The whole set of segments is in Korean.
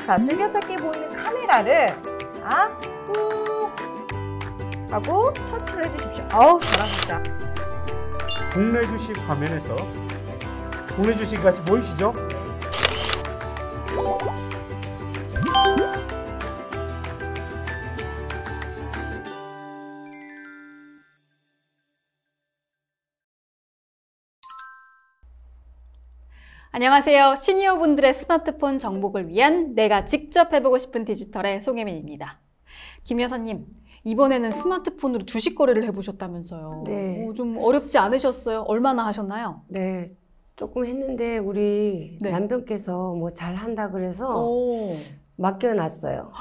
자, 즐겨찾기에 보이는 카메라를 자, 꾹 하고 터치를 해주십시오. 어우, 잘하셨어요. 국내 주식 화면에서 국내 주식 같이 보이시죠? 안녕하세요. 시니어분들의 스마트폰 정복을 위한 내가 직접 해보고 싶은 디지털의 송혜민입니다. 김 여사님, 이번에는 스마트폰으로 주식 거래를 해보셨다면서요. 네. 좀 어렵지 않으셨어요? 얼마나 하셨나요? 네, 조금 했는데 우리 네. 남편께서 뭐 잘한다 그래서 오. 맡겨놨어요.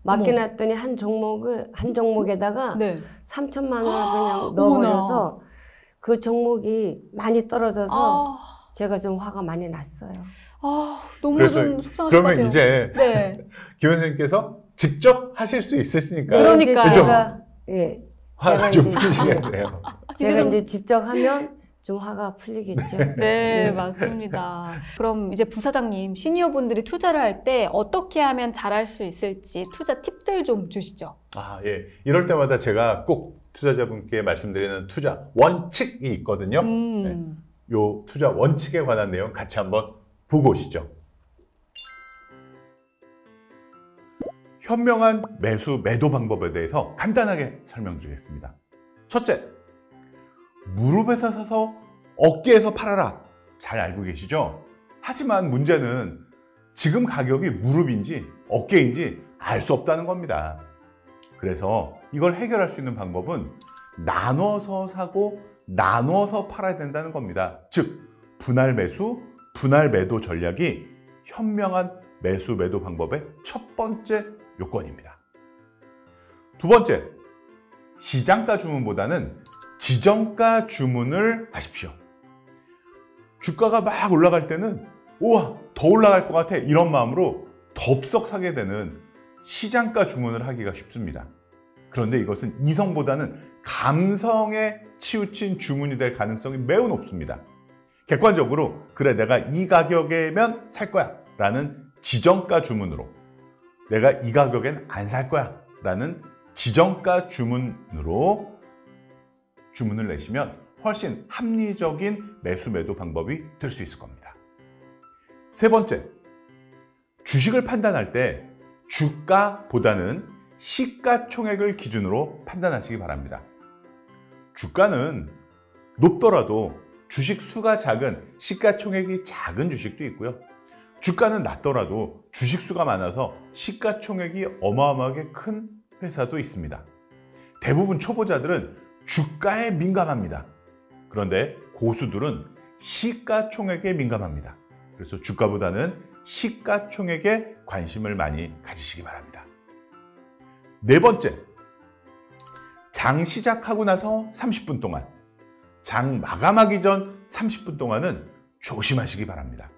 맡겨놨더니 한 종목에다가 네. 3천만 원을 그냥 넣어버려서 그 종목이 많이 떨어져서 제가 좀 화가 많이 났어요. 너무 그래서 좀 속상하실 것 같아요. 그러면 이제 네. 김 선생님께서 직접 하실 수 있으시니까 네, 그러니까요. 이제 제가 화가 좀 풀리시겠네요. 제가 이제 직접 하면 좀 화가 풀리겠죠. 네, 맞습니다. 그럼 이제 부사장님, 시니어분들이 투자를 할 때 어떻게 하면 잘할 수 있을지 투자 팁들 좀 주시죠. 예. 이럴 때마다 제가 꼭 투자자분께 말씀드리는 투자 원칙이 있거든요. 네. 요 투자 원칙에 관한 내용 같이 한번 보고 오시죠. 현명한 매수, 매도 방법에 대해서 간단하게 설명드리겠습니다. 첫째, 무릎에서 사서 어깨에서 팔아라. 잘 알고 계시죠? 하지만 문제는 지금 가격이 무릎인지 어깨인지 알 수 없다는 겁니다. 그래서 이걸 해결할 수 있는 방법은 나눠서 사고 나눠서 팔아야 된다는 겁니다. 즉, 분할 매수, 분할 매도 전략이 현명한 매수, 매도 방법의 첫 번째 요건입니다. 두 번째, 시장가 주문보다는 지정가 주문을 하십시오. 주가가 막 올라갈 때는 우와, 더 올라갈 것 같아 이런 마음으로 덥석 사게 되는 시장가 주문을 하기가 쉽습니다. 그런데 이것은 이성보다는 감성에 치우친 주문이 될 가능성이 매우 높습니다. 객관적으로 그래, 내가 이 가격이면 살 거야 라는 지정가 주문으로, 내가 이 가격엔 안 살 거야 라는 지정가 주문으로 주문을 내시면 훨씬 합리적인 매수 매도 방법이 될 수 있을 겁니다. 세 번째, 주식을 판단할 때 주가보다는 시가총액을 기준으로 판단하시기 바랍니다. 주가는 높더라도 주식 수가 작은, 시가총액이 작은 주식도 있고요. 주가는 낮더라도 주식 수가 많아서 시가총액이 어마어마하게 큰 회사도 있습니다. 대부분 초보자들은 주가에 민감합니다. 그런데 고수들은 시가총액에 민감합니다. 그래서 주가보다는 시가총액에 관심을 많이 가지시기 바랍니다. 네 번째, 장 시작하고 나서 30분 동안, 장 마감하기 전 30분 동안은 조심하시기 바랍니다.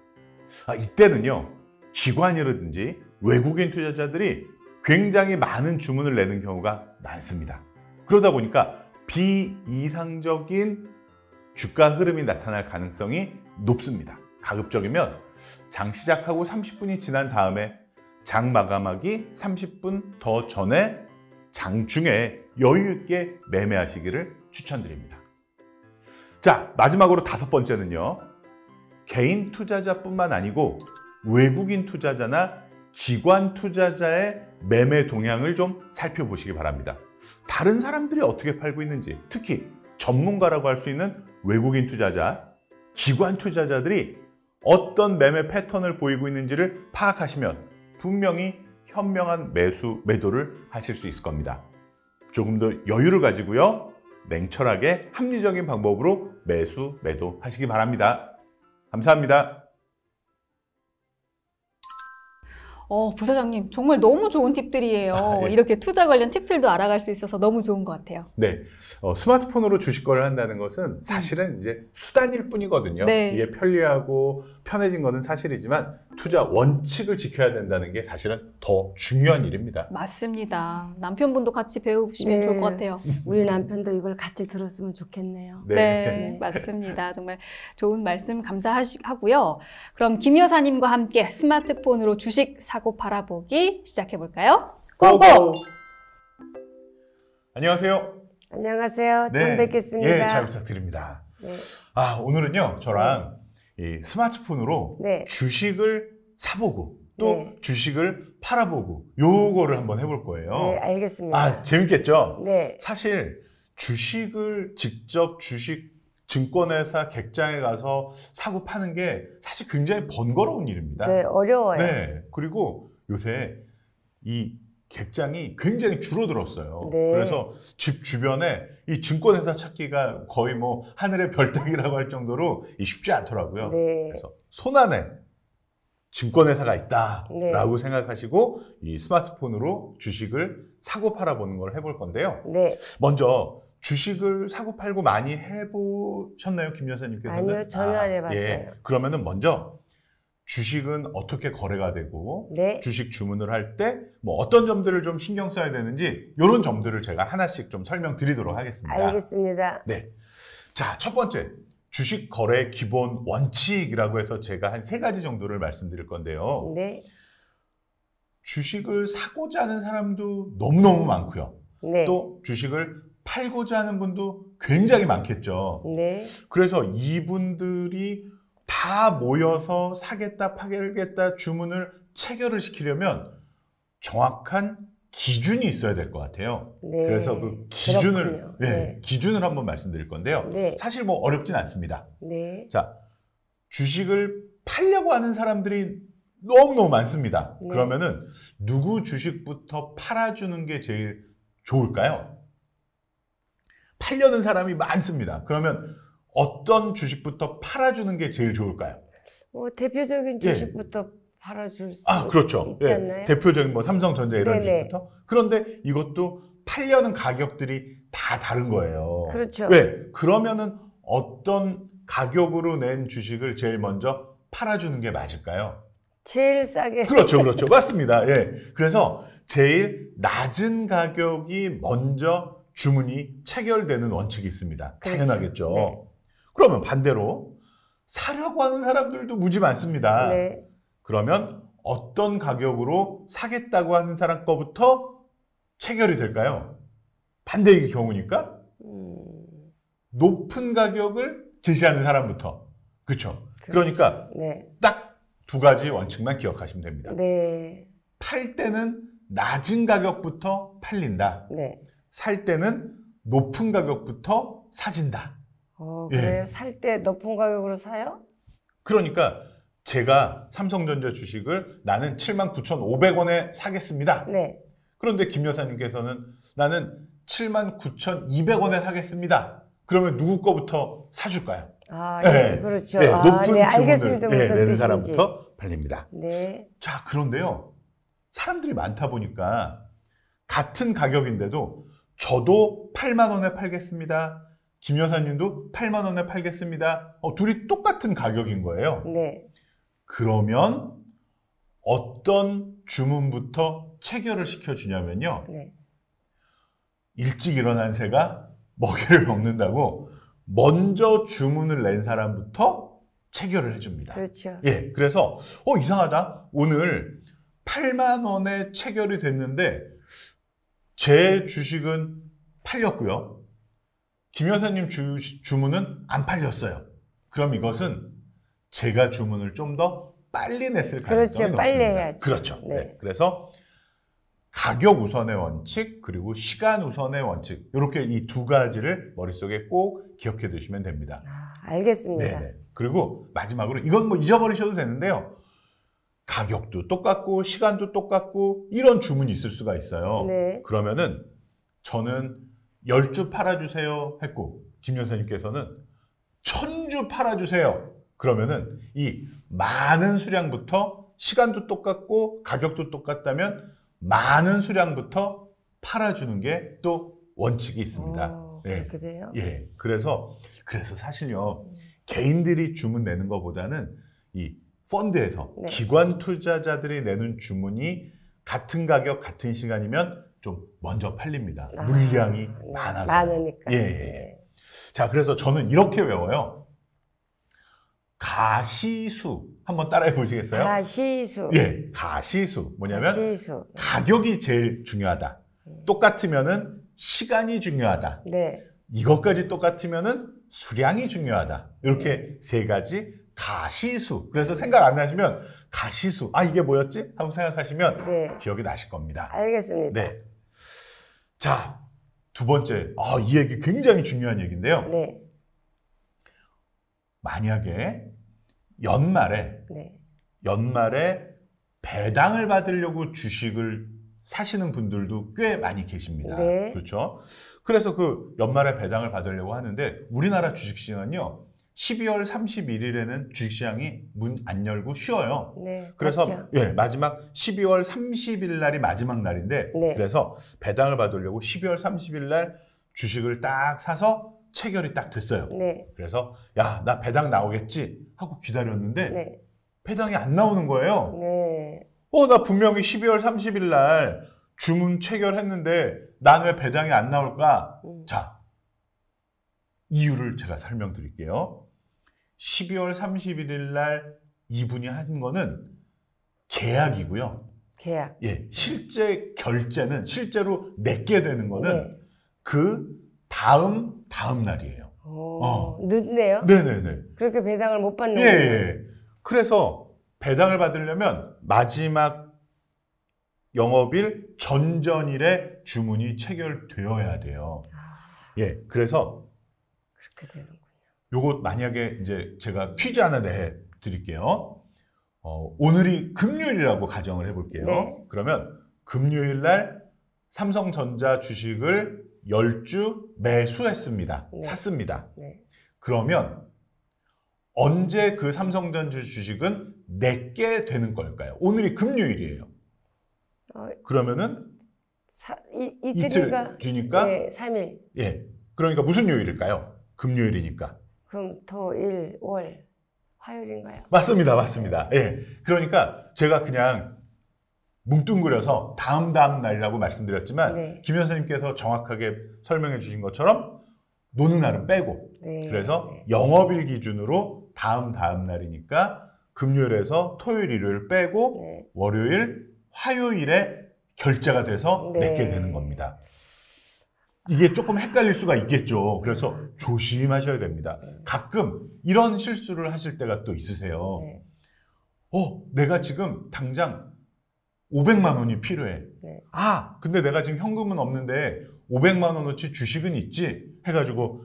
이때는요, 기관이라든지 외국인 투자자들이 굉장히 많은 주문을 내는 경우가 많습니다. 그러다 보니까 비이상적인 주가 흐름이 나타날 가능성이 높습니다. 가급적이면 장 시작하고 30분이 지난 다음에 장 마감하기 30분 더 전에 장중에 여유 있게 매매하시기를 추천드립니다. 자, 마지막으로 다섯 번째는요, 개인 투자자뿐만 아니고 외국인 투자자나 기관 투자자의 매매 동향을 좀 살펴보시기 바랍니다. 다른 사람들이 어떻게 팔고 있는지, 특히 전문가라고 할 수 있는 외국인 투자자, 기관 투자자들이 어떤 매매 패턴을 보이고 있는지를 파악하시면 분명히 현명한 매수, 매도를 하실 수 있을 겁니다. 조금 더 여유를 가지고요, 냉철하게 합리적인 방법으로 매수, 매도 하시기 바랍니다. 감사합니다. 부사장님, 정말 너무 좋은 팁들이에요. 예. 이렇게 투자 관련 팁들도 알아갈 수 있어서 너무 좋은 것 같아요. 네, 스마트폰으로 주식 거래를 한다는 것은 사실은 이제 수단일 뿐이거든요. 네. 이게 편리하고 편해진 것은 사실이지만 투자 원칙을 지켜야 된다는 게 사실은 더 중요한 일입니다. 맞습니다. 남편분도 같이 배우시면 네. 좋을 것 같아요. 우리 남편도 이걸 같이 들었으면 좋겠네요. 네, 네. 맞습니다. 정말 좋은 말씀 감사하고요. 그럼 김 여사님과 함께 스마트폰으로 주식 사고 팔아보기 시작해볼까요? 고고! 안녕하세요. 안녕하세요. 네. 처음 뵙겠습니다. 예, 잘 부탁드립니다. 네. 오늘은요, 저랑 이 스마트폰으로 네. 주식을 사보고 또 네. 주식을 팔아보고 요거를 한번 해볼 거예요. 네, 알겠습니다. 재밌겠죠? 네. 사실 주식을 직접 주식 증권회사 객장에 가서 사고 파는 게 사실 굉장히 번거로운 일입니다. 네, 어려워요. 네. 그리고 요새 이 객장이 굉장히 줄어들었어요. 네. 그래서 집 주변에 이 증권회사 찾기가 거의 뭐 하늘의 별따기라고 할 정도로 쉽지 않더라고요. 네. 그래서 손안에 증권회사가 있다라고 네. 생각하시고 이 스마트폰으로 주식을 사고 팔아보는 걸 해볼 건데요. 네. 먼저 주식을 사고 팔고 많이 해보셨나요, 김 여사님께서는? 아니요, 전혀 안 해봤어요. 예. 그러면은 먼저 주식은 어떻게 거래가 되고 네. 주식 주문을 할 때 뭐 어떤 점들을 좀 신경 써야 되는지 이런 점들을 제가 하나씩 좀 설명드리도록 하겠습니다. 알겠습니다. 네. 자, 첫 번째. 주식 거래 기본 원칙이라고 해서 제가 한 3가지 정도를 말씀드릴 건데요. 네. 주식을 사고자 하는 사람도 너무너무 많고요. 네. 또 주식을 팔고자 하는 분도 굉장히 많겠죠. 네. 그래서 이분들이 다 모여서 사겠다, 팔겠다 주문을 체결을 시키려면 정확한 기준이 있어야 될 것 같아요. 네. 그래서 그 기준을, 그렇군요. 네, 네. 기준을 한번 말씀드릴 건데요. 네. 사실 뭐 어렵진 않습니다. 네. 자, 주식을 팔려고 하는 사람들이 너무너무 많습니다. 네. 그러면은 누구 주식부터 팔아주는 게 제일 좋을까요? 팔려는 사람이 많습니다. 그러면 어떤 주식부터 팔아주는 게 제일 좋을까요? 대표적인 예. 주식부터 팔아줄 수 그렇죠. 있지 않나요? 대표적인 뭐 삼성전자 이런 네네. 주식부터. 그런데 이것도 팔려는 가격들이 다 다른 거예요. 그렇죠. 왜? 그러면은 어떤 가격으로 낸 주식을 제일 먼저 팔아주는 게 맞을까요? 제일 싸게. 그렇죠, 그렇죠. 맞습니다. 예. 그래서 제일 낮은 가격이 먼저 주문이 체결되는 원칙이 있습니다. 그렇죠. 당연하겠죠. 네. 그러면 반대로 사려고 하는 사람들도 무지 많습니다. 네. 그러면 어떤 가격으로 사겠다고 하는 사람 거부터 체결이 될까요? 반대의 경우니까 높은 가격을 제시하는 사람부터. 그렇죠. 그러니까 네. 딱 2가지 원칙만 기억하시면 됩니다. 네. 팔 때는 낮은 가격부터 팔린다. 네. 살 때는 높은 가격부터 사진다. 그래요? 살 때 높은 가격으로 사요? 그러니까 제가 삼성전자 주식을 나는 79,500원에 사겠습니다. 네. 그런데 김 여사님께서는 나는 79,200원에 사겠습니다. 그러면 누구 거부터 사줄까요? 네. 그렇죠. 네, 높은 네, 알겠습니다. 주문을 무슨 내는 뜻인지. 사람부터 팔립니다. 네. 자, 그런데요. 사람들이 많다 보니까 같은 가격인데도 저도 8만 원에 팔겠습니다. 김 여사님도 8만 원에 팔겠습니다. 둘이 똑같은 가격인 거예요. 네. 그러면 어떤 주문부터 체결을 시켜주냐면요. 네. 일찍 일어난 새가 먹이를 먹는다고 먼저 주문을 낸 사람부터 체결을 해줍니다. 그렇죠. 예, 그래서 이상하다. 오늘 8만 원에 체결이 됐는데 제 주식은 팔렸고요. 김 여사님 주문은 안 팔렸어요. 그럼 이것은 제가 주문을 좀 더 빨리 냈을 가능성이 그렇죠. 빨리 높습니다. 해야죠. 그렇죠. 네. 네. 그래서 가격 우선의 원칙 그리고 시간 우선의 원칙 이렇게 이 2가지를 머릿속에 꼭 기억해 두시면 됩니다. 알겠습니다. 네네. 그리고 마지막으로 이건 뭐 잊어버리셔도 되는데요. 가격도 똑같고 시간도 똑같고 이런 주문이 있을 수가 있어요. 네. 그러면은 저는 10주 팔아주세요 했고 김 여사님께서는 1000주 팔아주세요. 그러면은 이 많은 수량부터 시간도 똑같고 가격도 똑같다면 많은 수량부터 팔아주는 게 또 원칙이 있습니다. 그렇게 돼요? 예. 그래서 사실요 개인들이 주문 내는 것보다는 이 펀드에서 네. 기관 투자자들이 내는 주문이 같은 가격, 같은 시간이면 좀 먼저 팔립니다. 물량이 네. 많아서. 많으니까. 예, 예. 네. 자, 그래서 저는 이렇게 외워요. 가시수. 한번 따라해 보시겠어요? 가시수. 예, 가시수. 뭐냐면 가시수. 가격이 제일 중요하다. 똑같으면은 시간이 중요하다. 네. 이것까지 똑같으면은 수량이 중요하다. 이렇게 세 가지 가시수. 그래서 생각 안 나시면 가시수. 아, 이게 뭐였지? 하고 생각하시면 네. 기억이 나실 겁니다. 알겠습니다. 네. 자, 두 번째. 아, 이 얘기 굉장히 중요한 얘기인데요. 네. 만약에 연말에 네. 배당을 받으려고 주식을 사시는 분들도 꽤 많이 계십니다. 네. 그렇죠? 그래서 그 연말에 배당을 받으려고 하는데 우리나라 주식시장은요. 12월 31일에는 주식시장이 문 안 열고 쉬어요. 네. 그래서 맞죠? 예, 마지막 12월 30일 날이 마지막 날인데 네. 그래서 배당을 받으려고 12월 30일 날 주식을 딱 사서 체결이 딱 됐어요. 네. 그래서 야, 나 배당 나오겠지 하고 기다렸는데 네. 배당이 안 나오는 거예요. 네. 나 분명히 12월 30일 날 주문 체결했는데 난 왜 배당이 안 나올까? 자, 이유를 제가 설명드릴게요. 12월 31일 날 이분이 한 거는 계약이고요. 계약. 예, 실제 결제는 실제로 내게 되는 거는 네. 그 다음 날이에요. 늦네요. 네네네. 그렇게 배당을 못 받는 예, 거예요. 예. 그래서 배당을 받으려면 마지막 영업일 전전일에 주문이 체결되어야 돼요. 예, 그래서 그렇게 되는군요. 요거 만약에 이제 제가 퀴즈 하나 내드릴게요. 오늘이 금요일이라고 가정을 해볼게요. 네. 그러면 금요일 날 삼성전자 주식을 10주 매수했습니다. 네. 샀습니다. 네. 그러면 언제 그 삼성전자 주식은 내게 되는 걸까요? 오늘이 금요일이에요. 그러면은 이틀인가? 이틀 뒤니까 네, 3일. 예. 그러니까 무슨 요일일까요? 금요일이니까. 그럼 토일, 월, 화요일인가요? 맞습니다. 맞습니다. 예. 그러니까 제가 그냥 뭉뚱그려서 다음 날이라고 말씀드렸지만 네. 김 여사님께서 정확하게 설명해 주신 것처럼 노는 날은 빼고 네. 그래서 네. 영업일 기준으로 다음 날이니까 금요일에서 토요일, 일요일 빼고 네. 월요일, 화요일에 결제가 돼서 네. 내게 되는 겁니다. 이게 조금 헷갈릴 수가 있겠죠. 그래서 조심하셔야 됩니다. 가끔 이런 실수를 하실 때가 또 있으세요. 네. 내가 지금 당장 500만 원이 필요해. 네. 근데 내가 지금 현금은 없는데 500만 원어치 주식은 있지? 해가지고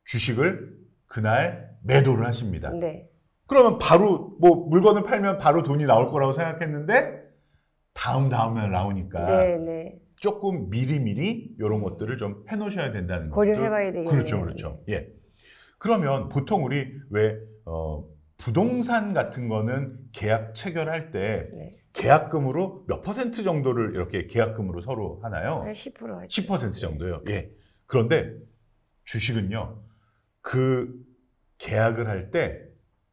주식을 그날 매도를 하십니다. 네. 그러면 바로 물건을 팔면 바로 돈이 나올 거라고 생각했는데 다음 날 나오니까 네, 네. 조금 미리미리 이런 것들을 좀 해놓으셔야 된다는 거죠. 고려해봐야 되겠네요. 그렇죠. 예. 그러면 보통 우리 왜 부동산 같은 거는 계약 체결할 때 네. 계약금으로 몇 퍼센트 정도를 이렇게 계약금으로 서로 하나요? 10% 하죠. 10% 정도요. 예. 그런데 주식은요. 그 계약을 할 때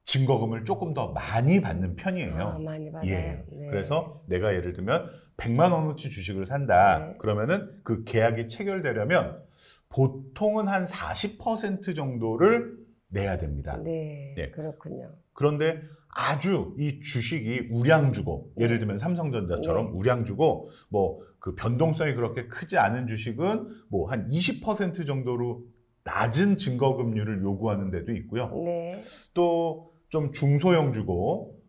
증거금을 조금 더 많이 받는 편이에요. 많이 받아요. 예. 네. 그래서 내가 예를 들면 100만 원어치 주식을 산다. 네. 그러면은 그 계약이 체결되려면 보통은 한 40% 정도를 내야 됩니다. 네, 예. 그렇군요. 그런데 아주 이 주식이 우량주고 예를 들면 삼성전자처럼 네. 우량주고 그 변동성이 그렇게 크지 않은 주식은 한 20% 정도로 낮은 증거금률을 요구하는 데도 있고요. 네. 또 좀 중소형주고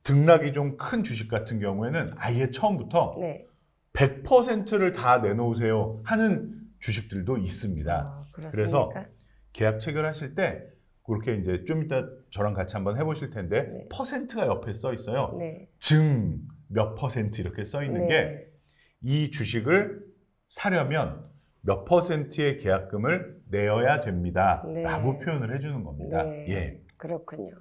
등락이 좀 큰 주식 같은 경우에는 아예 처음부터 네. 100%를 다 내놓으세요 하는 주식들도 있습니다. 그렇습니까? 그래서 계약 체결하실 때 그렇게 이제 좀 이따 저랑 같이 한번 해보실 텐데 네. 퍼센트가 옆에 써 있어요. 네. 증 몇 퍼센트 이렇게 써 있는 네. 게 이 주식을 사려면 몇 퍼센트의 계약금을 내어야 됩니다. 네. 라고 표현을 해주는 겁니다. 네. 예. 그렇군요.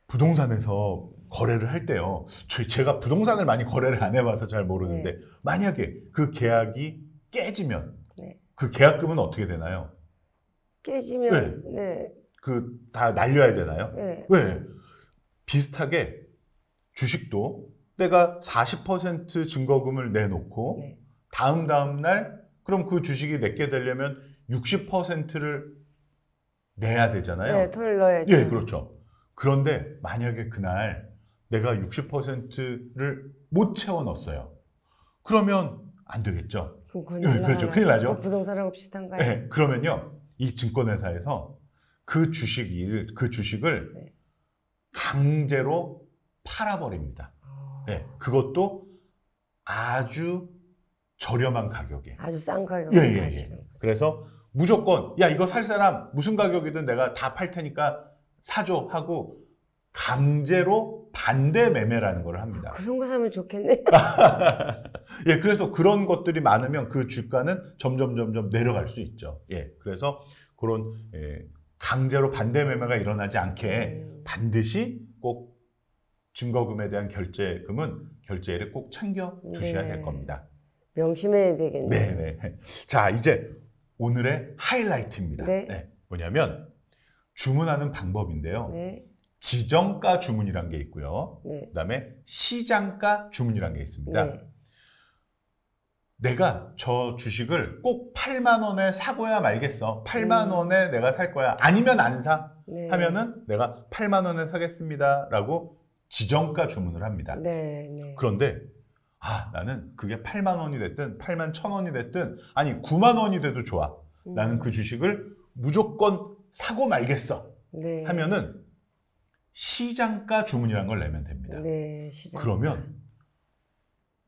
부동산에서 거래를 할 때요. 제가 부동산을 많이 거래를 안 해봐서 잘 모르는데 네. 만약에 그 계약이 깨지면 네. 그 계약금은 어떻게 되나요? 깨지면 네. 다 날려야 되나요? 네. 왜? 비슷하게 주식도 내가 40% 증거금을 내놓고 네. 다음 날 그럼 그 주식이 내게 되려면 60%를 내야 되잖아요. 네, 돈을 넣어야죠. 예, 그렇죠. 그런데 만약에 그날 내가 60%를 못 채워 넣었어요. 그러면 안 되겠죠. 그럼 예, 그렇죠. 큰일 나죠. 부동산하고 비슷한가요? 네, 그러면요, 이 증권회사에서 그 주식을 네. 강제로 팔아버립니다. 네, 그것도 아주 저렴한 가격에. 아주 싼 가격에 하시는. 그래서 무조건 야 이거 살 사람 무슨 가격이든 내가 다 팔 테니까 사줘 하고 강제로 반대 매매라는 걸 합니다. 그런 거 사면 좋겠네. 예, 그래서 그런 것들이 많으면 그 주가는 점점 내려갈 수 있죠. 예, 그래서 그런 강제로 반대 매매가 일어나지 않게 반드시 꼭 증거금에 대한 결제를 꼭 챙겨 두셔야 될 겁니다. 명심해야 되겠네요. 네. 자, 이제 오늘의 하이라이트입니다. 네. 네, 뭐냐면 주문하는 방법인데요. 네. 지정가 주문이란 게 있고요. 네. 그다음에 시장가 주문이란 게 있습니다. 네. 내가 저 주식을 꼭 8만 원에 사고야 말겠어. 8만 원에 내가 살 거야. 아니면 안 사. 네. 하면은 내가 8만 원에 사겠습니다라고 지정가 주문을 합니다. 네. 그런데 나는 그게 8만 원이 됐든 8만 1천 원이 됐든 아니 9만 원이 돼도 좋아. 나는 그 주식을 무조건 사고 말겠어. 네. 하면은 시장가 주문이라는 걸 내면 됩니다. 네, 시장. 그러면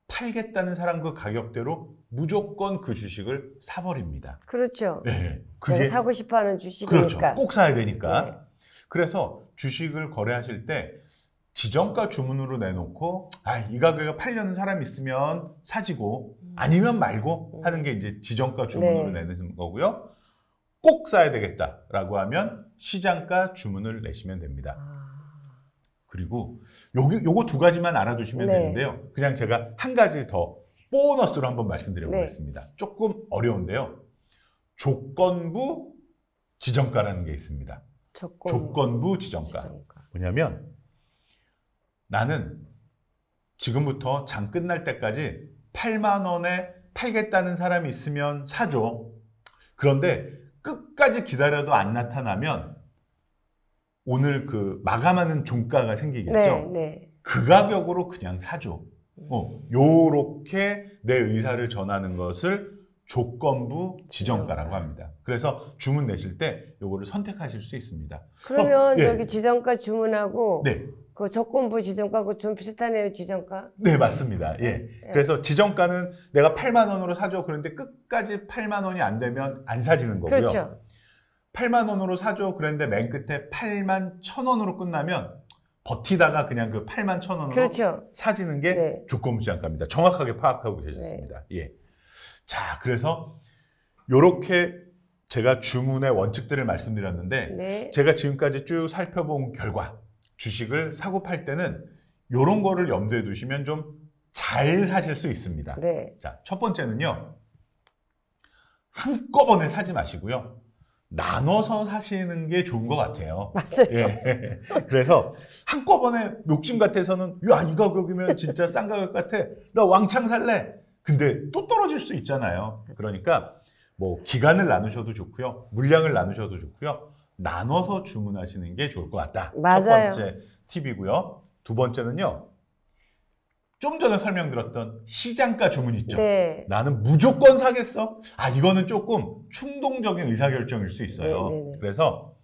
팔겠다는 사람 그 가격대로 무조건 그 주식을 사버립니다. 그렇죠. 네, 내가 사고 싶어하는 주식이니까. 그렇죠. 꼭 사야 되니까. 네. 그래서 주식을 거래하실 때 지정가 주문으로 내놓고 이 가격에 팔려는 사람 있으면 사지고 아니면 말고 하는 게 이제 지정가 주문으로 네. 내는 거고요. 꼭 사야 되겠다라고 하면 시장가 주문을 내시면 됩니다. 그리고 요거 두 가지만 알아두시면 네. 되는데요. 그냥 제가 한 가지 더 보너스로 한번 말씀드려 네. 보겠습니다. 조금 어려운데요. 조건부 지정가라는 게 있습니다. 조건부 지정가. 뭐냐면 나는 지금부터 장 끝날 때까지 8만 원에 팔겠다는 사람이 있으면 사줘. 그런데 끝까지 기다려도 안 나타나면 오늘 그 마감하는 종가가 생기겠죠. 네. 그 가격으로 그냥 사줘. 요렇게 내 의사를 전하는 것을 조건부 지정가라고 합니다. 그래서 주문 내실 때 요거를 선택하실 수 있습니다. 그러면 예. 저기 지정가 주문하고 네. 그 조건부 지정가하고 좀 비슷하네요, 지정가. 네, 맞습니다. 예. 그래서 지정가는 내가 8만 원으로 사줘. 그런데 끝까지 8만 원이 안 되면 안 사지는 거고요. 그렇죠. 8만 원으로 사줘. 그랬는데 맨 끝에 8만 1천 원으로 끝나면 버티다가 그냥 그 8만 1천 원으로 그렇죠. 사지는 게 네. 조건부 지정가입니다. 정확하게 파악하고 계셨습니다. 예. 자, 그래서 요렇게 제가 주문의 원칙들을 말씀드렸는데 네. 제가 지금까지 쭉 살펴본 결과 주식을 사고 팔 때는 요런 거를 염두에 두시면 좀 잘 사실 수 있습니다. 네. 자, 첫 번째는요. 한꺼번에 사지 마시고요. 나눠서 사시는 게 좋은 것 같아요. 맞아요. 예. 그래서 한꺼번에 욕심 같아서는 야, 이 가격이면 진짜 싼 가격 같아. 나 왕창 살래. 근데 또 떨어질 수 있잖아요. 그러니까 뭐 기간을 나누셔도 좋고요. 물량을 나누셔도 좋고요. 나눠서 주문하시는 게 좋을 것 같다. 맞아요. 첫 번째 팁이고요. 두 번째는요. 좀 전에 설명드렸던 시장가 주문 있죠. 네. 나는 무조건 사겠어. 이거는 조금 충동적인 의사결정일 수 있어요. 네. 그래서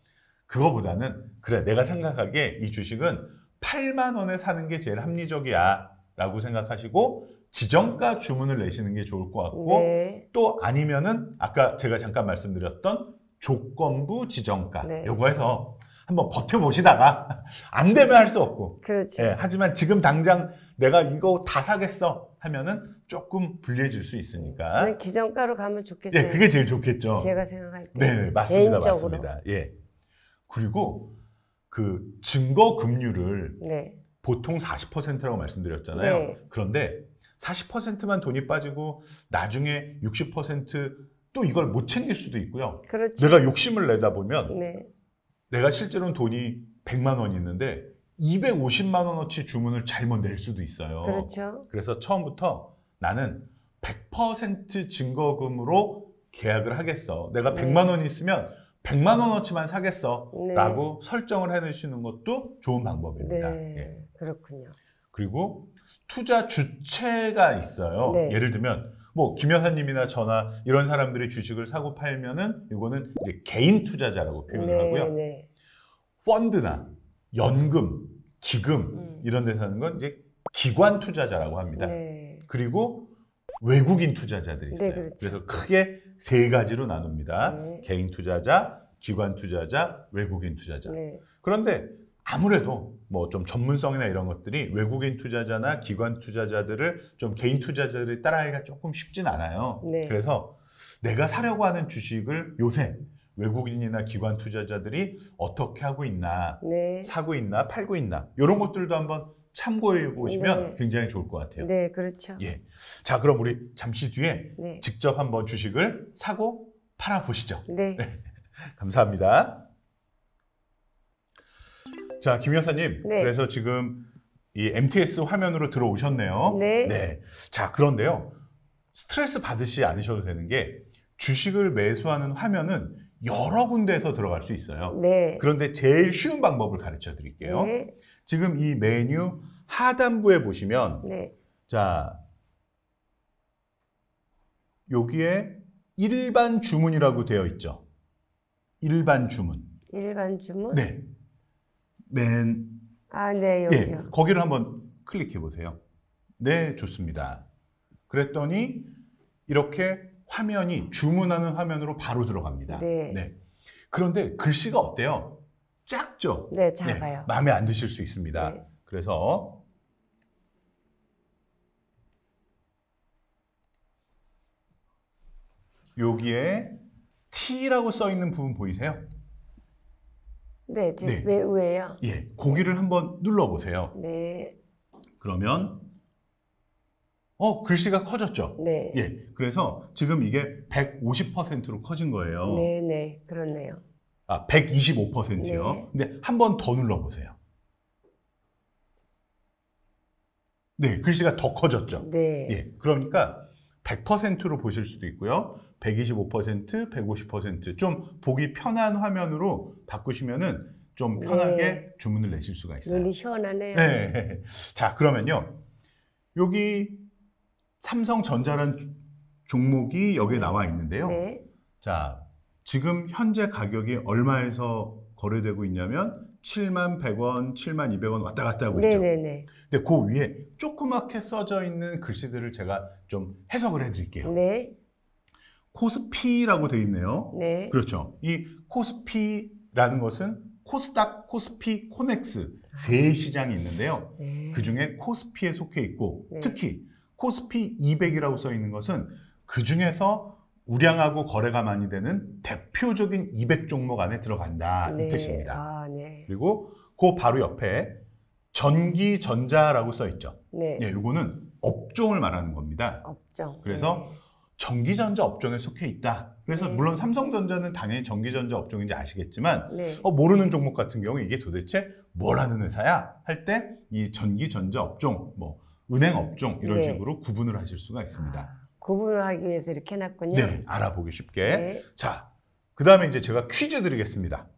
그거보다는 그래, 내가 생각하기에 이 주식은 8만 원에 사는 게 제일 합리적이야 라고 생각하시고 지정가 주문을 내시는 게 좋을 것 같고 네. 또 아니면은 아까 제가 잠깐 말씀드렸던 조건부 지정가 네. 요거 해서 한번 버텨보시다가 안 되면 할 수 없고 그렇죠. 예, 하지만 지금 당장 내가 이거 다 사겠어 하면은 조금 불리해질 수 있으니까 저는 기정가로 가면 좋겠어요. 예, 그게 제일 좋겠죠. 제가 생각할 때. 네, 맞습니다. 개인적으로. 맞습니다. 예. 그리고 그 증거 금융을 네. 보통 40%라고 말씀드렸잖아요. 네. 그런데 40%만 돈이 빠지고 나중에 60% 또 이걸 못 챙길 수도 있고요. 그렇죠. 내가 욕심을 내다 보면 네. 내가 실제로는 돈이 100만 원이 있는데 250만 원어치 주문을 잘못 낼 수도 있어요. 그렇죠. 그래서 처음부터 나는 100% 증거금으로 계약을 하겠어. 내가 네. 100만 원이 있으면 100만 원어치만 사겠어. 네. 라고 설정을 해놓으시는 것도 좋은 방법입니다. 네, 예. 그렇군요. 그리고 투자 주체가 있어요. 네. 예를 들면 뭐 김 여사님이나 저나 이런 사람들이 주식을 사고 팔면은 이거는 이제 개인 투자자라고 표현을 하고요. 네. 펀드나 연금, 기금 이런 데서 하는 건 이제 기관 투자자라고 합니다. 네. 그리고 외국인 투자자들이 있어요. 네, 그렇죠. 그래서 크게 세 가지로 나눕니다. 네. 개인 투자자, 기관 투자자, 외국인 투자자. 네. 그런데 아무래도 뭐 좀 전문성이나 이런 것들이 외국인 투자자나 기관 투자자들을 좀 개인 투자자들이 따라하기가 조금 쉽진 않아요. 네. 그래서 내가 사려고 하는 주식을 요새 외국인이나 기관 투자자들이 어떻게 하고 있나, 네. 사고 있나, 팔고 있나 이런 것들도 한번 참고해 보시면 네. 굉장히 좋을 것 같아요. 네, 그렇죠. 예. 자, 그럼 우리 잠시 뒤에 네. 직접 한번 주식을 사고 팔아 보시죠. 네. 감사합니다. 자, 김 여사님. 네. 그래서 지금 이 MTS 화면으로 들어오셨네요. 네. 자, 그런데요. 스트레스 받으시지 않으셔도 되는 게 주식을 매수하는 화면은 여러 군데에서 들어갈 수 있어요. 네. 그런데 제일 쉬운 방법을 가르쳐 드릴게요. 네. 지금 이 메뉴 하단부에 보시면 네. 자, 여기에 일반 주문이라고 되어 있죠. 일반 주문. 일반 주문? 네. 맨, 아, 네, 예, 여기요. 거기를 한번 클릭해 보세요. 네, 좋습니다. 그랬더니 이렇게 화면이 주문하는 화면으로 바로 들어갑니다. 네. 그런데 글씨가 어때요? 작죠? 네, 작아요. 마음에 안 드실 수 있습니다. 네. 그래서 여기에 T라고 써 있는 부분 보이세요? 네, 지금 네. 왜 왜요? 예, 고기를 한번 눌러 보세요. 네. 그러면 글씨가 커졌죠? 네. 예, 그래서 지금 이게 150%로 커진 거예요. 네, 네. 그렇네요. 아, 125%요. 네. 근데 한 번 더 눌러 보세요. 네, 글씨가 더 커졌죠? 네. 예, 그러니까 100%로 보실 수도 있고요. 125%, 150%, 좀 보기 편한 화면으로 바꾸시면은 좀 편하게 네. 주문을 내실 수가 있어요. 눈이 시원하네요. 네. 자, 그러면요. 여기 삼성전자라는 종목이 여기에 나와 있는데요. 네. 자, 지금 현재 가격이 얼마에서 거래되고 있냐면 71,100원, 72,000원 왔다 갔다 하고 네, 있죠. 네, 네. 근데 그 위에 조그맣게 써져 있는 글씨들을 제가 좀 해석을 해드릴게요. 네. 코스피라고 되어 있네요. 네. 그렇죠. 이 코스피라는 것은 코스닥, 코스피, 코넥스 세 시장이 있는데요. 네. 그 중에 코스피에 속해 있고 네. 특히 코스피 200이라고 써 있는 것은 그 중에서 우량하고 거래가 많이 되는 대표적인 200 종목 안에 들어간다 네. 이 뜻입니다. 아, 네. 그리고 그 바로 옆에 전기전자라고 써 있죠. 네. 예, 이거는 업종을 말하는 겁니다. 업종. 그래서 전기전자 업종에 속해 있다. 그래서 네. 물론 삼성전자는 당연히 전기전자 업종인지 아시겠지만 네. 모르는 종목 같은 경우 이게 도대체 뭘 하는 회사야? 할 때 이 전기전자 업종, 뭐 은행 업종 이런 네. 식으로 구분을 하실 수가 있습니다. 아, 구분을 하기 위해서 이렇게 해놨군요. 네, 알아보기 쉽게. 네. 자, 그 다음에 이제 제가 퀴즈 드리겠습니다.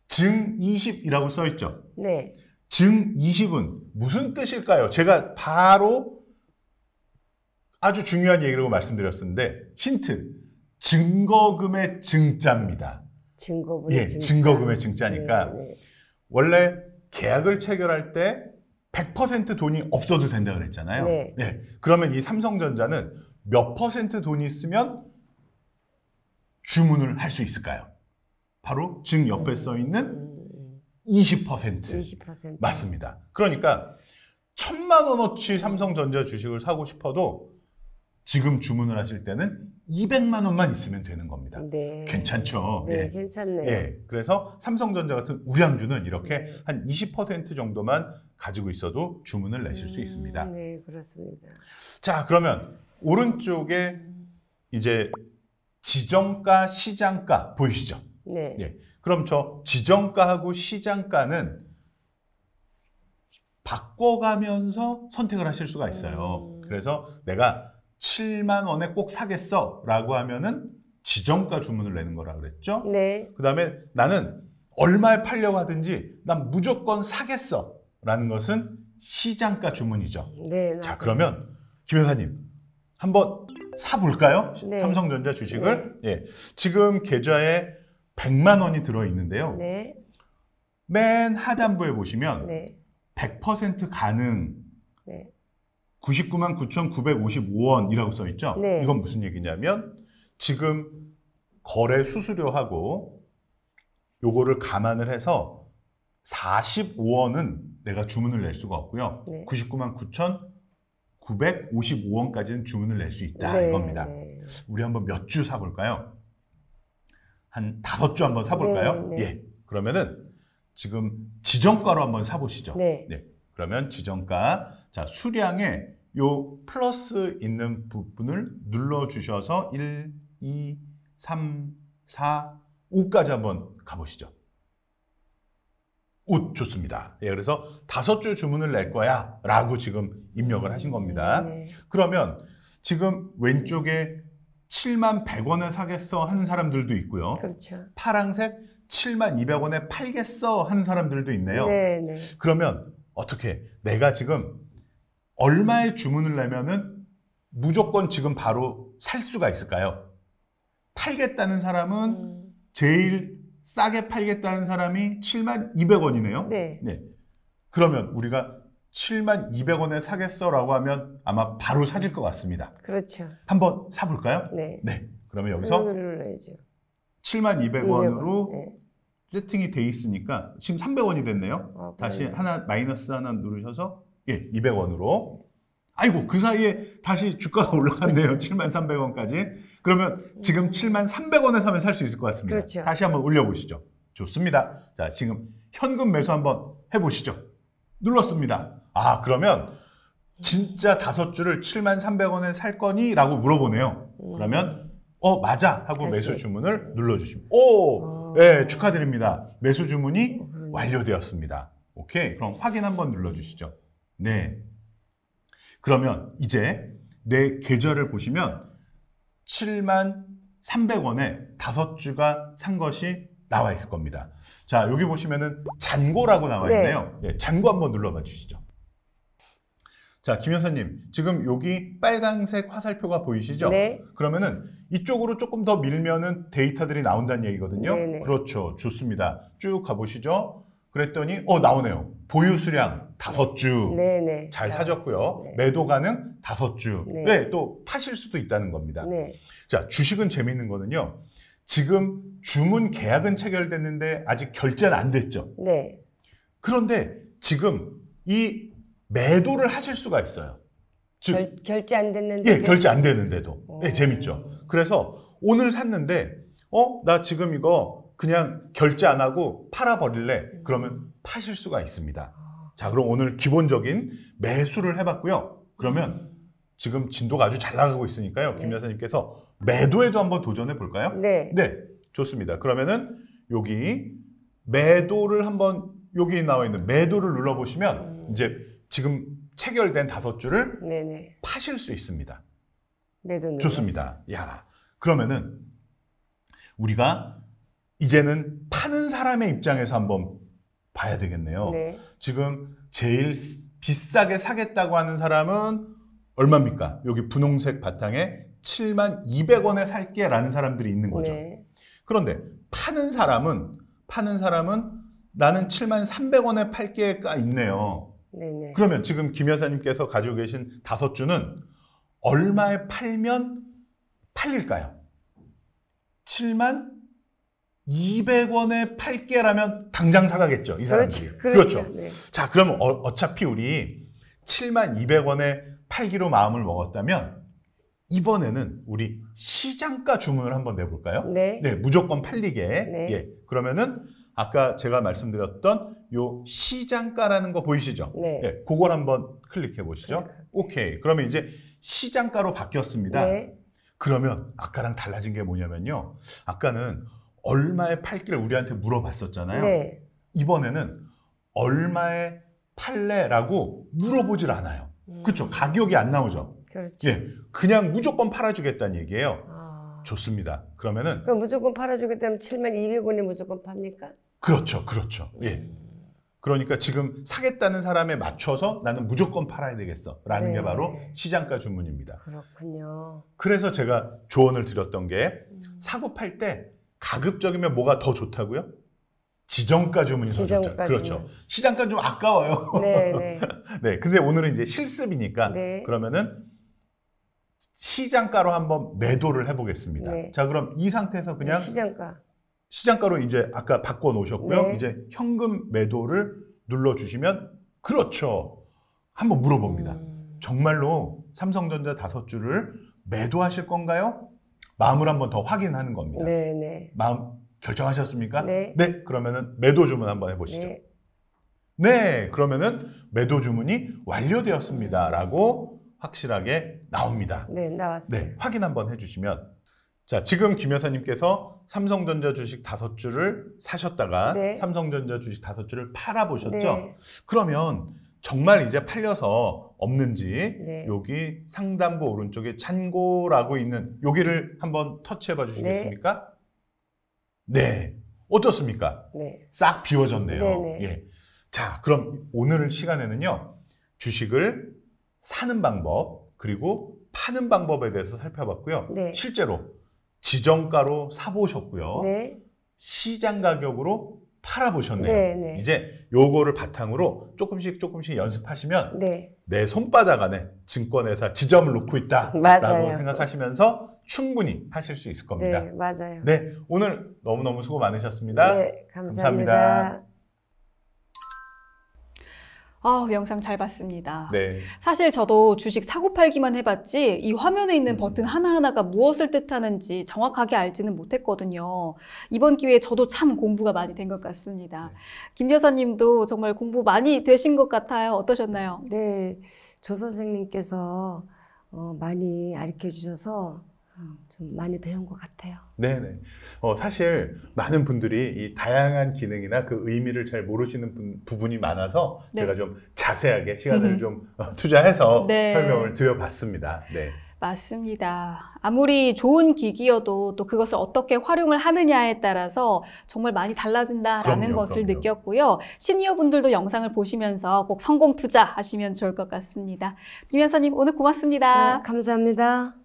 증20이라고 써 있죠. 네. 증20은 무슨 뜻일까요? 제가 바로 아주 중요한 얘기라고 말씀드렸었는데 힌트, 증거금의 증자입니다. 증거금의 예, 증자. 증거금의 증자니까 네, 네. 원래 계약을 체결할 때 100% 돈이 없어도 된다 그랬잖아요. 네. 그러면 이 삼성전자는 몇 퍼센트 돈이 있으면 주문을 할 수 있을까요? 바로 증 옆에 써 있는 20%. 20%. 맞습니다. 그러니까 1,000만 원어치 삼성전자 주식을 사고 싶어도 지금 주문을 하실 때는 200만 원만 있으면 되는 겁니다. 네. 괜찮죠? 네, 예. 괜찮네요. 예. 그래서 삼성전자 같은 우량주는 이렇게 네. 한 20% 정도만 가지고 있어도 주문을 내실 수 있습니다. 네, 그렇습니다. 자, 그러면 오른쪽에 이제 지정가, 시장가 보이시죠? 네. 예. 그럼 저 지정가하고 시장가는 바꿔가면서 선택을 하실 수가 있어요. 그래서 내가 7만 원에 꼭 사겠어 라고 하면은 지정가 주문을 내는 거라 그랬죠. 네. 그 다음에 나는 얼마에 팔려고 하든지 난 무조건 사겠어 라는 것은 시장가 주문이죠. 네. 맞아요. 자, 그러면 김 여사님 한번 사볼까요? 네. 삼성전자 주식을. 예, 지금 계좌에 100만 원이 들어있는데요. 네. 맨 하단부에 보시면 네. 100% 가능 네. 99만 9,955원이라고 써있죠. 네. 이건 무슨 얘기냐면 지금 거래 수수료하고 요거를 감안을 해서 45원은 내가 주문을 낼 수가 없고요. 네. 99만 9,955원까지는 주문을 낼 수 있다 네. 이겁니다. 네. 우리 한번 몇 주 사볼까요? 한 5주 한번 사볼까요? 네, 네. 예. 그러면은 지금 지정가로 한번 사보시죠. 네. 그러면 지정가, 자, 수량에 요 플러스 있는 부분을 눌러주셔서 1, 2, 3, 4, 5까지 한번 가보시죠. 5 좋습니다. 예, 그래서 5주 주문을 낼 거야 라고 지금 입력을 하신 겁니다. 네. 그러면 지금 왼쪽에 7만 100원에 사겠어 하는 사람들도 있고요. 그렇죠. 파랑색 7만 200원에 팔겠어 하는 사람들도 있네요. 네. 네. 그러면 어떻게 내가 지금 얼마의 주문을 내면은 무조건 지금 바로 살 수가 있을까요? 팔겠다는 사람은 제일 싸게 팔겠다는 사람이 7만 200원이네요. 네. 그러면 우리가 7만 200원에 사겠어라고 하면 아마 바로 사질 것 같습니다. 그렇죠. 한번 사볼까요? 네. 그러면 여기서 눌러야죠. 7만 200원으로 네. 세팅이 돼 있으니까 지금 300원이 됐네요. 다시 그러네요. 하나 마이너스 하나 누르셔서 200원으로. 아이고 그 사이에 다시 주가가 올라갔네요. 7만 300원까지. 그러면 지금 7만 300원에 사면 살 수 있을 것 같습니다. 그렇죠. 다시 한번 올려보시죠. 좋습니다. 자, 지금 현금 매수 한번 해보시죠. 눌렀습니다. 아, 그러면 진짜 5주를 7만 300원에 살 거니? 라고 물어보네요. 그러면 맞아 하고 다시. 매수 주문을 눌러주시면 네, 축하드립니다. 매수 주문이 완료되었습니다. 오케이, 그럼 확인 한번 눌러주시죠. 네. 그러면 이제 내 계좌를 보시면 7만 300원에 5주가 산 것이 나와 있을 겁니다. 자, 여기 보시면은 잔고라고 나와 있네요. 네, 잔고 한번 눌러봐 주시죠. 자, 김 여사님, 지금 여기 빨간색 화살표가 보이시죠? 네. 그러면은 이쪽으로 조금 더 밀면은 데이터들이 나온다는 얘기거든요. 네네. 그렇죠. 좋습니다. 쭉 가보시죠. 그랬더니 나오네요. 보유 수량 5주. 네네. 잘 사셨고요. 네. 매도 가능 5주. 네. 네, 또 파실 수도 있다는 겁니다. 네. 자, 주식은 재미있는 거는요. 지금 주문 계약은 체결됐는데 아직 결제는 안 됐죠. 네. 그런데 지금 이 매도를 하실 수가 있어요. 즉, 결제 안 됐는데. 예, 결제 안 되는데도. 예, 재밌죠. 그래서 오늘 샀는데, 나 지금 이거 그냥 결제 안 하고 팔아버릴래? 그러면 파실 수가 있습니다. 자, 그럼 오늘 기본적인 매수를 해봤고요. 그러면 지금 진도가 아주 잘 나가고 있으니까요. 김 여사님께서 매도에도 한번 도전해 볼까요? 네. 네, 좋습니다. 그러면은 여기 매도를 한번 여기 나와 있는 매도를 눌러보시면 이제 지금 체결된 5주를 네네. 파실 수 있습니다. 매도 좋습니다. 야, 그러면은 우리가 이제는 파는 사람의 입장에서 한번 봐야 되겠네요. 네. 지금 제일 비싸게 사겠다고 하는 사람은 얼마입니까? 여기 분홍색 바탕에 7만 200원에 살게 라는 사람들이 있는 거죠. 네. 그런데 파는 사람은 나는 7만 300원에 팔게가 있네요. 네네. 그러면 지금 김 여사님께서 가지고 계신 5주는 얼마에 팔면 팔릴까요? 7만 200원에 팔게라면 당장 사가겠죠, 이 사람들이. 그렇죠. 네. 자, 그러면 어차피 우리 7만 200원에 팔기로 마음을 먹었다면 이번에는 우리 시장가 주문을 한번 내볼까요? 네. 네, 무조건 팔리게. 네. 예, 그러면은 아까 제가 말씀드렸던 요 시장가라는 거 보이시죠? 네. 예, 그걸 한번 클릭해 보시죠. 오케이. 그러면 이제 시장가로 바뀌었습니다. 네. 그러면 아까랑 달라진 게 뭐냐면요. 아까는 얼마에 팔기를 우리한테 물어봤었잖아요. 네. 이번에는 얼마에 팔래라고 물어보질 않아요. 그렇죠? 가격이 안 나오죠. 그렇죠. 예, 그냥 무조건 팔아주겠다는 얘기예요. 아. 좋습니다. 그러면은 그럼 무조건 팔아주겠다면 72,000원이 무조건 팝니까? 그렇죠, 그렇죠. 예. 그러니까 지금 사겠다는 사람에 맞춰서 나는 무조건 팔아야 되겠어라는 네. 게 바로 시장가 주문입니다. 그렇군요. 그래서 제가 조언을 드렸던 게 사고 팔 때 가급적이면 뭐가 더 좋다고요? 지정가 주문이 더 좋죠. 지정가 그렇죠. 주문. 시장가 좀 아까워요. 네, 네. 네, 근데 오늘은 이제 실습이니까 네. 그러면은 시장가로 한번 매도를 해보겠습니다. 네. 자, 그럼 이 상태에서 그냥 시장가. 로 이제 아까 바꿔 놓으셨고요. 네. 이제 현금 매도를 눌러주시면 그렇죠. 한번 물어봅니다. 정말로 삼성전자 5주를 매도하실 건가요? 마음을 한번 더 확인하는 겁니다. 네, 네. 마음 결정하셨습니까? 네. 그러면은 매도 주문 한번 해보시죠. 네. 네, 그러면은 매도 주문이 완료되었습니다라고 확실하게 나옵니다. 네, 나왔어요. 네, 확인 한번 해주시면 자, 지금 김 여사님께서 삼성전자 주식 5주를 사셨다가 네. 삼성전자 주식 5주를 팔아보셨죠? 네. 그러면 정말 이제 팔려서 없는지 네. 여기 상단부 오른쪽에 잔고라고 있는 여기를 한번 터치해 봐 주시겠습니까? 네. 어떻습니까? 네. 싹 비워졌네요. 네네. 예. 자, 그럼 오늘 시간에는요, 주식을 사는 방법, 그리고 파는 방법에 대해서 살펴봤고요. 네. 실제로 지정가로 사보셨고요. 네. 시장 가격으로 팔아보셨네요. 네, 네. 이제 요거를 바탕으로 조금씩 연습하시면 네. 내 손바닥 안에 증권회사 지점을 놓고 있다라고 맞아요. 생각하시면서 충분히 하실 수 있을 겁니다. 네, 맞아요. 네, 오늘 너무너무 수고 많으셨습니다. 네, 감사합니다. 감사합니다. 영상 잘 봤습니다. 네. 사실 저도 주식 사고 팔기만 해봤지 이 화면에 있는 버튼 하나하나가 무엇을 뜻하는지 정확하게 알지는 못했거든요. 이번 기회에 저도 참 공부가 많이 된 것 같습니다. 김 여사님도 정말 공부 많이 되신 것 같아요. 어떠셨나요? 네, 조 선생님께서 많이 가르쳐 주셔서 좀 많이 배운 것 같아요. 네네. 사실 많은 분들이 이 다양한 기능이나 그 의미를 잘 모르시는 부분이 많아서 네. 제가 좀 자세하게 시간을 좀 투자해서 네. 설명을 드려봤습니다. 네. 맞습니다. 아무리 좋은 기기여도 또 그것을 어떻게 활용을 하느냐에 따라서 정말 많이 달라진다라는 그럼요, 것을 그럼요. 느꼈고요. 시니어분들도 영상을 보시면서 꼭 성공 투자하시면 좋을 것 같습니다. 김 여사님 오늘 고맙습니다. 네, 감사합니다.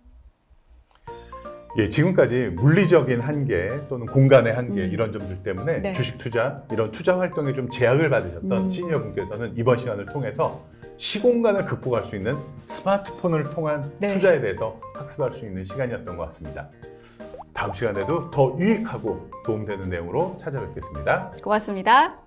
예, 지금까지 물리적인 한계 또는 공간의 한계 이런 점들 때문에 네. 주식 투자, 이런 투자 활동에 좀 제약을 받으셨던 시니어분께서는 이번 시간을 통해서 시공간을 극복할 수 있는 스마트폰을 통한 네. 투자에 대해서 학습할 수 있는 시간이었던 것 같습니다. 다음 시간에도 더 유익하고 도움되는 내용으로 찾아뵙겠습니다. 고맙습니다.